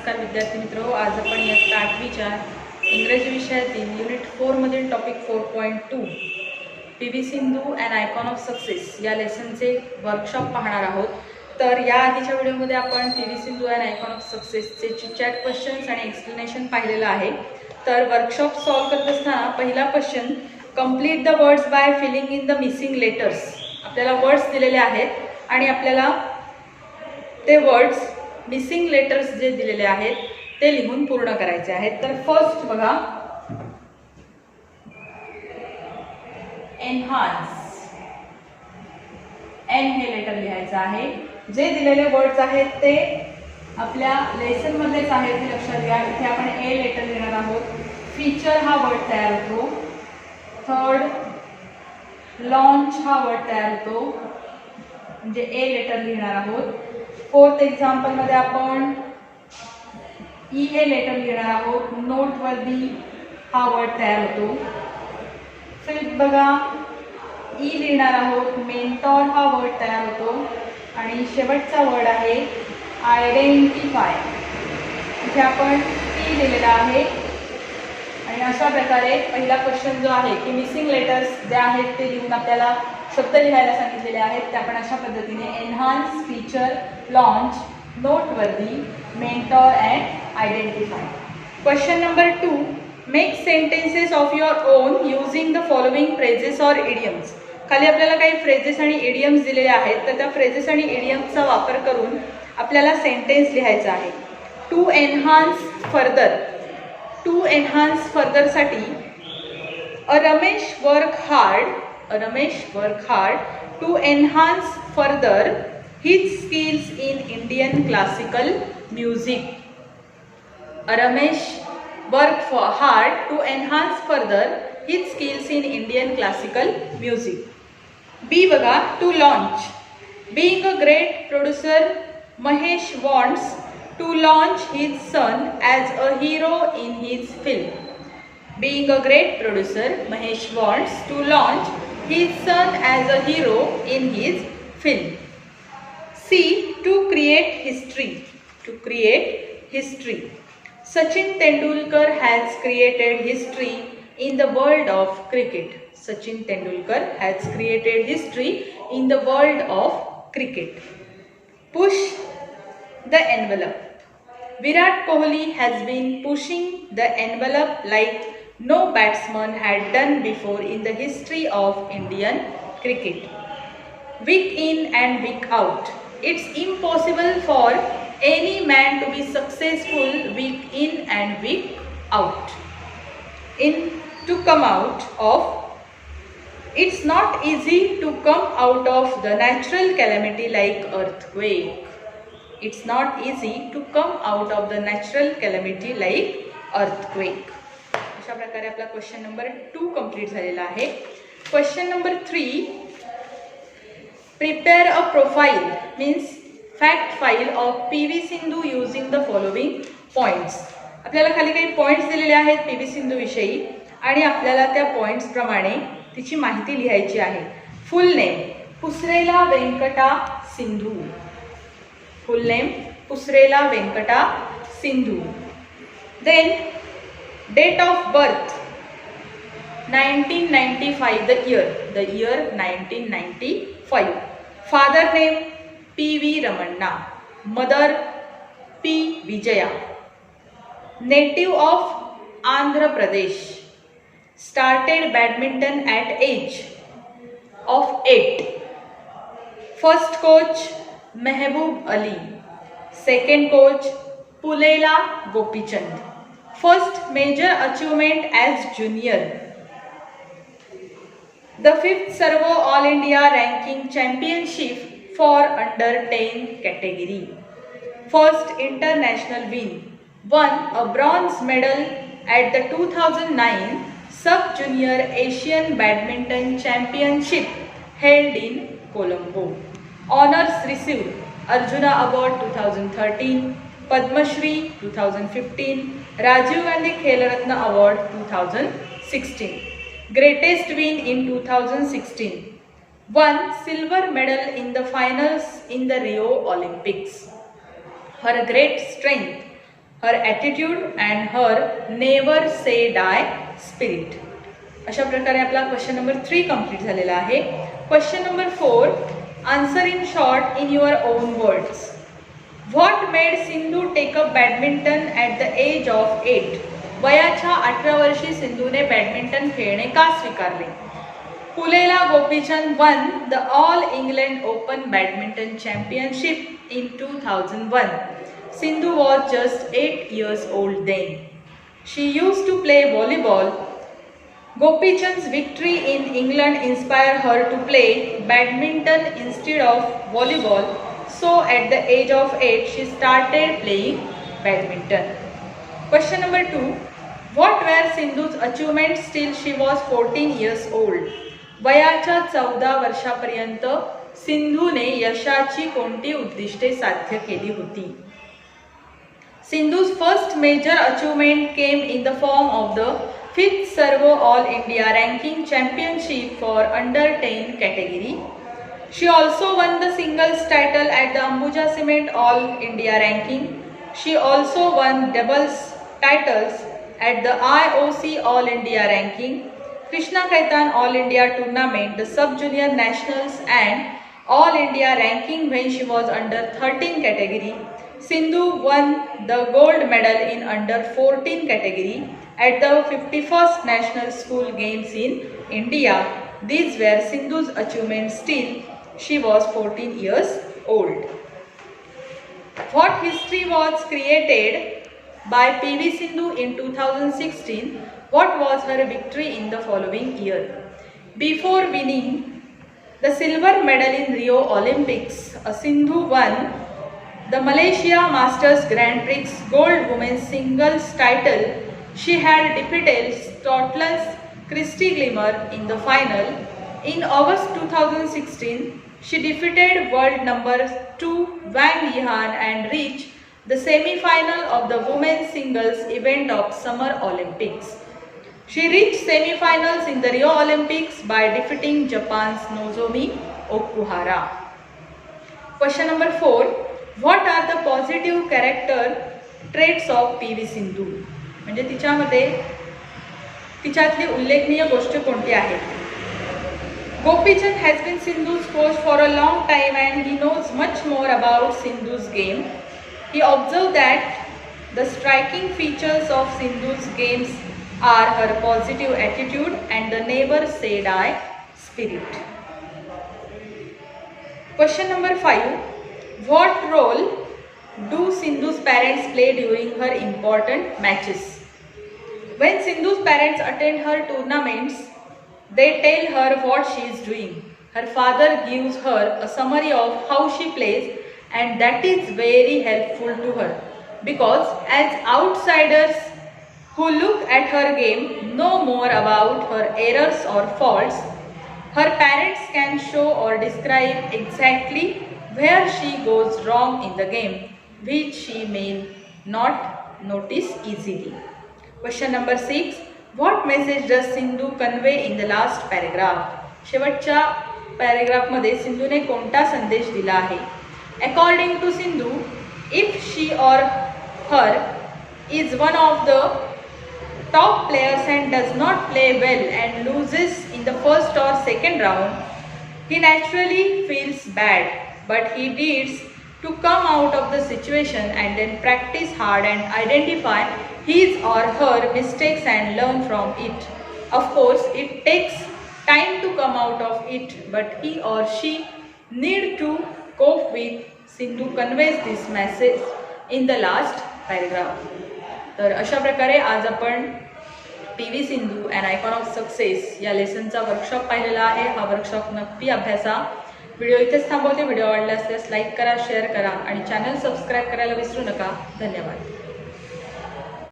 नमस्कार विद्यार्थी मित्रो, आज आपण इयत्ता 8वीच्या इंग्रजी विषयातील युनिट 4 मधील topic 4.2 PV. Sindhu and icon of success या लेसनचे वर्कशॉप पाहणार आहोत. तर या आधीच्या व्हिडिओमध्ये आपण PV. Sindhu and icon of सक्सेसचे चिटचॅट क्वेश्चन्स आणि एक्सप्लेनेशन पाहिलेलं आहे. तर वर्कशॉप सॉल्व करत असताना पहिला question, complete the words by filling in the missing letters. आपल्याला वर्ड्स दिलेले आहेत आणि आपल्याला ते वर्ड्स मिसिंग लेटर्स जे दिलेले आहेत ते लिहून पूर्ण करायचे आहेत. तर फर्स्ट बघा, एनहान्स, एन हे लेटर लिहायचं आहे. जे दिलेले वर्ड्स आहेत ते आपल्या लेसन मध्येच आहेत हे लक्षात घ्या. इथे आपण ए लेटर लिहिणार आहोत. फीचर हा वर्ड तयार होतो. थर्ड, लॉन्च हा वर्ड तयार होतो, म्हणजे ए लेटर लिहिणार आहोत. फोर्थ एक्झाम्पल मध्ये आपण ई हे लेटर लिहिणार आहोत. नोटवर्दी हा वर्ड तयार होतो. फिफ्थ बघा, ई लिहिणार आहोत. मेंटॉर हा वर्ड तयार होतो. आणि शेवटचा वर्ड आहे आयडेंटिफाय. इथे आपण टी लिहिलेला आहे. आणि अशा प्रकारे पहिला क्वेश्चन जो आहे की मिसिंग लेटर्स जे आहेत ते लिहून आपल्याला शब्द लिहायला सांगितलेले आहेत ते आपण अशा पद्धतीने enhance, feature, launch, noteworthy, mentor and identify. Question number 2, make sentences of your own using the following phrases or idioms. खाली आपल्याला काही फ्रेजेस आणि इडियम्स दिलेले आहेत, तर त्या फ्रेजेस आणि इडियम्सचा वापर करून आपल्याला सेंटेन्स लिहायचा आहे. To enhance further, to enhance फर्दरसाठी Ramesh work hard, Ramesh work hard to enhance further his skills in Indian classical music. Ramesh work hard to enhance further his skills in Indian classical music. B बघा, to launch. Being a great producer, Mahesh wants to launch his son as a hero in his film. Being a great producer, Mahesh wants to launch his son as a hero in his film. C, to create history. To create history. Sachin Tendulkar has created history in the world of cricket. Sachin Tendulkar has created history in the world of cricket. Push the envelope. Virat Kohli has been pushing the envelope like no batsman had done before in the history of Indian cricket. Week in and week out. It's impossible for any man to be successful week in and week out. To come out of, it's not easy to come out of the natural calamity like earthquake. It's not easy to come out of the natural calamity like earthquake. अशा प्रकारे आपला question number 2 complete झालेला आहे. Question number 3, prepare a profile means fact file of PV. Sindhu using the following points. आपल्याला खाली काही points दिलेले आहेत पी.व्ही. सिंधू विषयी आणि आपल्याला त्या पॉइंट्स प्रमाणे तिची माहिती लिहायची आहे. Full name Pusarla Venkata Sindhu. Full name Pusarla Venkata Sindhu. Then date of birth 1995, the year 1995. Father name P.V. Ramanna. Mother P. Vijaya. Native of Andhra Pradesh. Started badminton at age of 8. First coach Mehboob Ali. Second coach Pulela Gopichand. First major achievement as junior. The 5th Servo All India Ranking Championship for under 10 category. First international win. Won a bronze medal at the 2009 Sub-Junior Asian Badminton Championship held in Colombo. Honors received Arjuna Award 2013, Padma Shri 2015, Rajiv Gandhi Khel Ratna Award 2016. Greatest win in 2016. Won silver medal in the finals in the Rio Olympics. Her great strength her attitude and her never say die spirit. अशा प्रकारे आपला question number 3 complete झालेला आहे. Question number 4, answer in short in your own words. What made Sindhu take up badminton at the age of 8? वयाच्या 18 वर्षी सिंधूने badminton खेळणे का स्वीकारले? Pullela Gopichand won the All England Open Badminton Championship in 2001. Sindhu was just 8 years old then. She used to play volleyball. Gopichand's victory in England inspired her to play badminton instead of volleyball. So at the age of 8, she started playing badminton. Question number 2. What were Sindhu's achievements till she was 14 years old? वयाच्या 14 वर्षापर्यंत सिंधूने यशाची कोणती उद्दिष्टे साध्य केली होती? Sindhu's first major achievement came in the form of the 5th Servo All India Ranking Championship for under 10 category. She also won the singles title at the Ambuja Cement All India Ranking. She also won doubles titles at the IOC All India Ranking, Krishna Kaitan All India Tournament, the Sub-Junior Nationals and All India Ranking when she was under 13 category. Sindhu won the gold medal in under 14 category at the 51st National School Games in India. These were Sindhu's achievements till she was 14 years old. What history was created by PV Sindhu in 2016? What was her victory in the following year? Before winning the silver medal in Rio Olympics, Sindhu won the Malaysia Masters Grand Prix Gold Women's Singles title. She had defeated Scotland's Christy Glimmer in the final. In August 2016, she defeated world number 2 Wang Yihan and reached the semi-final of the women's singles event of Summer Olympics. She reached semi-finals in the Rio Olympics by defeating Japan's Nozomi Okuhara. Question number 4. What are the positive character traits of PV Sindhu? म्हणजे तिच्यामध्ये तिच्यातली उल्लेखनीय गोष्टी कोणती आहेत? Gopichand has been Sindhu's coach for a long time and he knows much more about Sindhu's game. He observed that the striking features of Sindhu's games are her positive attitude and the never say die spirit. Question number 5. What role do Sindhu's parents play during her important matches? When Sindhu's parents attend her tournaments, they tell her what she is doing. Her father gives her a summary of how she plays and that is very helpful to her because as outsiders who look at her game know more about her errors or faults, her parents can show or describe exactly where she goes wrong in the game, which she may not notice easily. Question number 6. What message does Sindhu convey in the last paragraph? शेवटच्या पॅरेग्राफमध्ये सिंधूने कोणता संदेश दिला आहे? According to Sindhu, if she or her is one of the top players and does not play well and loses in the first or second round, he naturally feels bad. But he needs to come out of the situation and then practice hard and identify his or her mistakes and learn from it. Of course, it takes time to come out of it, but he or she need to cope with. Sindhu conveys this message in the last paragraph. तर अशा प्रकारे आज आपण PV Sindhu an icon of success या लेसनचा workshop पाहिलेला आहे. हा वर्कशॉप नक्की अभ्यासा. व्हिडिओ इथेच थांबवते. व्हिडिओ आवडला असल्यास लाईक करा, शेअर करा आणि चॅनल सबस्क्राईब करायला विसरू नका. धन्यवाद.